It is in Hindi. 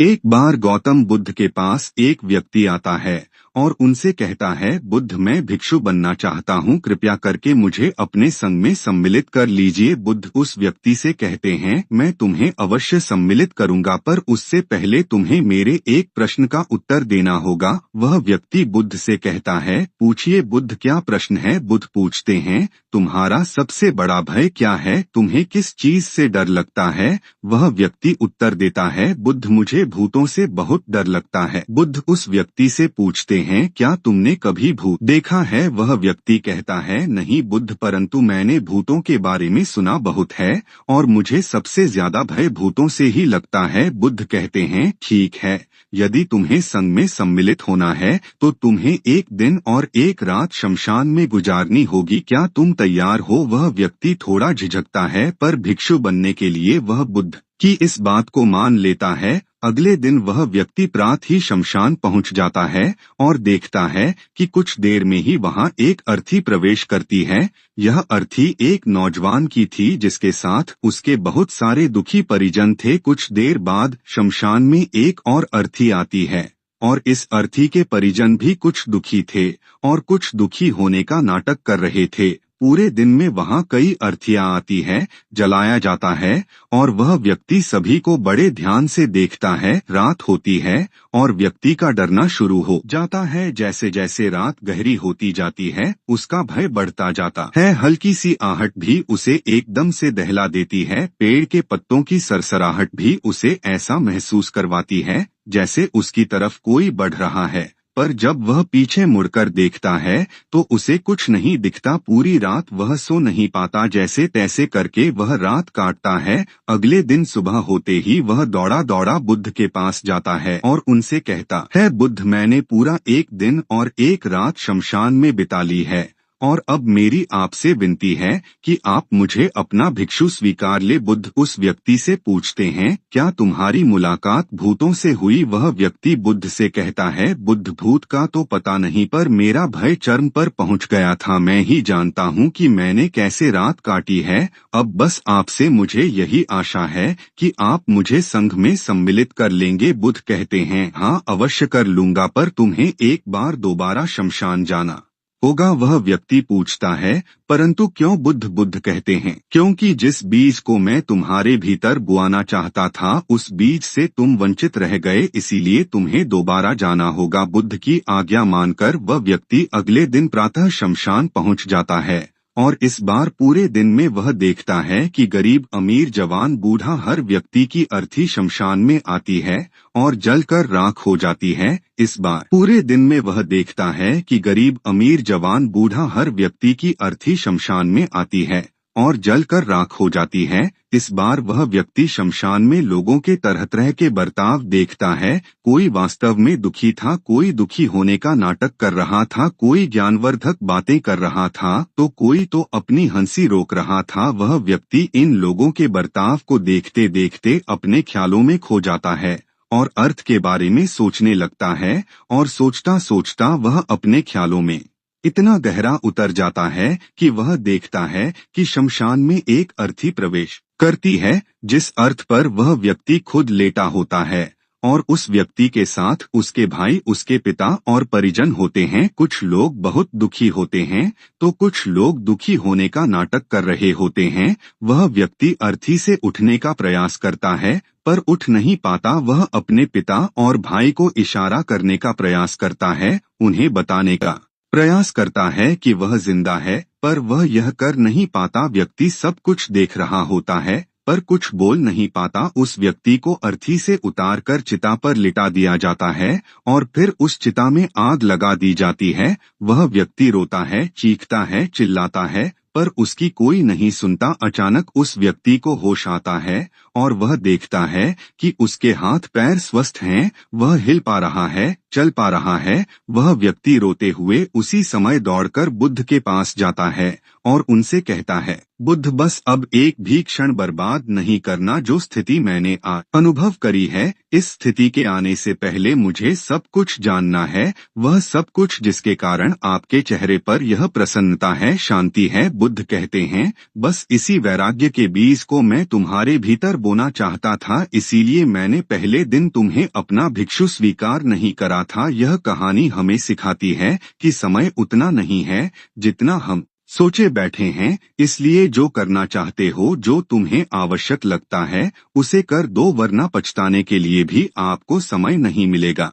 एक बार गौतम बुद्ध के पास एक व्यक्ति आता है और उनसे कहता है, बुद्ध, मैं भिक्षु बनना चाहता हूँ, कृपया करके मुझे अपने संग में सम्मिलित कर लीजिए। बुद्ध उस व्यक्ति से कहते हैं, मैं तुम्हें अवश्य सम्मिलित करूँगा, पर उससे पहले तुम्हें मेरे एक प्रश्न का उत्तर देना होगा। वह व्यक्ति बुद्ध से कहता है, पूछिए बुद्ध, क्या प्रश्न है? बुद्ध पूछते हैं, तुम्हारा सबसे बड़ा भय क्या है? तुम्हें किस चीज से डर लगता है? वह व्यक्ति उत्तर देता है, बुद्ध, मुझे भूतों से बहुत डर लगता है। बुद्ध उस व्यक्ति से पूछते हैं, क्या तुमने कभी भूत देखा है? वह व्यक्ति कहता है, नहीं बुद्ध, परंतु मैंने भूतों के बारे में सुना बहुत है और मुझे सबसे ज्यादा भय भूतों से ही लगता है। बुद्ध कहते हैं, ठीक है, यदि तुम्हें संग में सम्मिलित होना है तो तुम्हें एक दिन और एक रात शमशान में गुजारनी होगी। क्या तुम तैयार हो? वह व्यक्ति थोड़ा झिझकता है, पर भिक्षु बनने के लिए वह बुद्ध की इस बात को मान लेता है। अगले दिन वह व्यक्ति प्रात ही शमशान पहुंच जाता है और देखता है कि कुछ देर में ही वहां एक अर्थी प्रवेश करती है। यह अर्थी एक नौजवान की थी जिसके साथ उसके बहुत सारे दुखी परिजन थे। कुछ देर बाद शमशान में एक और अर्थी आती है और इस अर्थी के परिजन भी कुछ दुखी थे और कुछ दुखी होने का नाटक कर रहे थे। पूरे दिन में वहां कई अर्थियां आती है, जलाया जाता है और वह व्यक्ति सभी को बड़े ध्यान से देखता है। रात होती है और व्यक्ति का डरना शुरू हो जाता है। जैसे जैसे रात गहरी होती जाती है उसका भय बढ़ता जाता है। हल्की सी आहट भी उसे एकदम से दहला देती है। पेड़ के पत्तों की सरसराहट भी उसे ऐसा महसूस करवाती है जैसे उसकी तरफ कोई बढ़ रहा है। पर जब वह पीछे मुड़कर देखता है तो उसे कुछ नहीं दिखता। पूरी रात वह सो नहीं पाता। जैसे तैसे करके वह रात काटता है। अगले दिन सुबह होते ही वह दौड़ा दौड़ा बुद्ध के पास जाता है और उनसे कहता है, बुद्ध, मैंने पूरा एक दिन और एक रात शमशान में बिता ली है और अब मेरी आपसे विनती है कि आप मुझे अपना भिक्षु स्वीकार ले। बुद्ध उस व्यक्ति से पूछते हैं, क्या तुम्हारी मुलाकात भूतों से हुई? वह व्यक्ति बुद्ध से कहता है, बुद्ध, भूत का तो पता नहीं, पर मेरा भय चरम पर पहुंच गया था। मैं ही जानता हूं कि मैंने कैसे रात काटी है। अब बस आपसे मुझे यही आशा है कि आप मुझे संघ में सम्मिलित कर लेंगे। बुद्ध कहते हैं, हाँ अवश्य कर लूंगा, पर तुम्हें एक बार दोबारा शमशान जाना होगा। वह व्यक्ति पूछता है, परंतु क्यों? बुद्ध कहते हैं, क्योंकि जिस बीज को मैं तुम्हारे भीतर बुआना चाहता था उस बीज से तुम वंचित रह गए, इसीलिए तुम्हें दोबारा जाना होगा। बुद्ध की आज्ञा मानकर वह व्यक्ति अगले दिन प्रातः शमशान पहुंच जाता है और इस बार पूरे दिन में वह देखता है कि गरीब, अमीर, जवान, बूढ़ा, हर व्यक्ति की अर्थी शमशान में आती है और जलकर राख हो जाती है। इस बार पूरे दिन में वह देखता है कि गरीब, अमीर, जवान, बूढ़ा, हर व्यक्ति की अर्थी शमशान में आती है और जलकर राख हो जाती है। इस बार वह व्यक्ति शमशान में लोगों के तरह तरह के बर्ताव देखता है। कोई वास्तव में दुखी था, कोई दुखी होने का नाटक कर रहा था, कोई ज्ञानवर्धक बातें कर रहा था तो कोई तो अपनी हंसी रोक रहा था। वह व्यक्ति इन लोगों के बर्ताव को देखते देखते अपने ख्यालों में खो जाता है और अर्थ के बारे में सोचने लगता है और सोचता सोचता वह अपने ख्यालों में इतना गहरा उतर जाता है कि वह देखता है कि शमशान में एक अर्थी प्रवेश करती है, जिस अर्थ पर वह व्यक्ति खुद लेटा होता है और उस व्यक्ति के साथ उसके भाई, उसके पिता और परिजन होते हैं। कुछ लोग बहुत दुखी होते हैं तो कुछ लोग दुखी होने का नाटक कर रहे होते हैं। वह व्यक्ति अर्थी से उठने का प्रयास करता है पर उठ नहीं पाता। वह अपने पिता और भाई को इशारा करने का प्रयास करता है, उन्हें बताने का प्रयास करता है कि वह जिंदा है, पर वह यह कर नहीं पाता। व्यक्ति सब कुछ देख रहा होता है पर कुछ बोल नहीं पाता। उस व्यक्ति को अर्थी से उतारकर चिता पर लिटा दिया जाता है और फिर उस चिता में आग लगा दी जाती है। वह व्यक्ति रोता है, चीखता है, चिल्लाता है, पर उसकी कोई नहीं सुनता। अचानक उस व्यक्ति को होश आता है और वह देखता है कि उसके हाथ पैर स्वस्थ हैं, वह हिल पा रहा है, चल पा रहा है। वह व्यक्ति रोते हुए उसी समय दौड़कर बुद्ध के पास जाता है और उनसे कहता है, बुद्ध, बस अब एक भी क्षण बर्बाद नहीं करना। जो स्थिति मैंने आज अनुभव करी है इस स्थिति के आने से पहले मुझे सब कुछ जानना है, वह सब कुछ जिसके कारण आपके चेहरे पर यह प्रसन्नता है, शांति है। बुद्ध कहते हैं, बस इसी वैराग्य के बीज को मैं तुम्हारे भीतर बोना चाहता था, इसीलिए मैंने पहले दिन तुम्हें अपना भिक्षु स्वीकार नहीं करा था। यह कहानी हमें सिखाती है कि समय उतना नहीं है जितना हम सोचे बैठे हैं, इसलिए जो करना चाहते हो, जो तुम्हें आवश्यक लगता है, उसे कर दो, वरना पछताने के लिए भी आपको समय नहीं मिलेगा।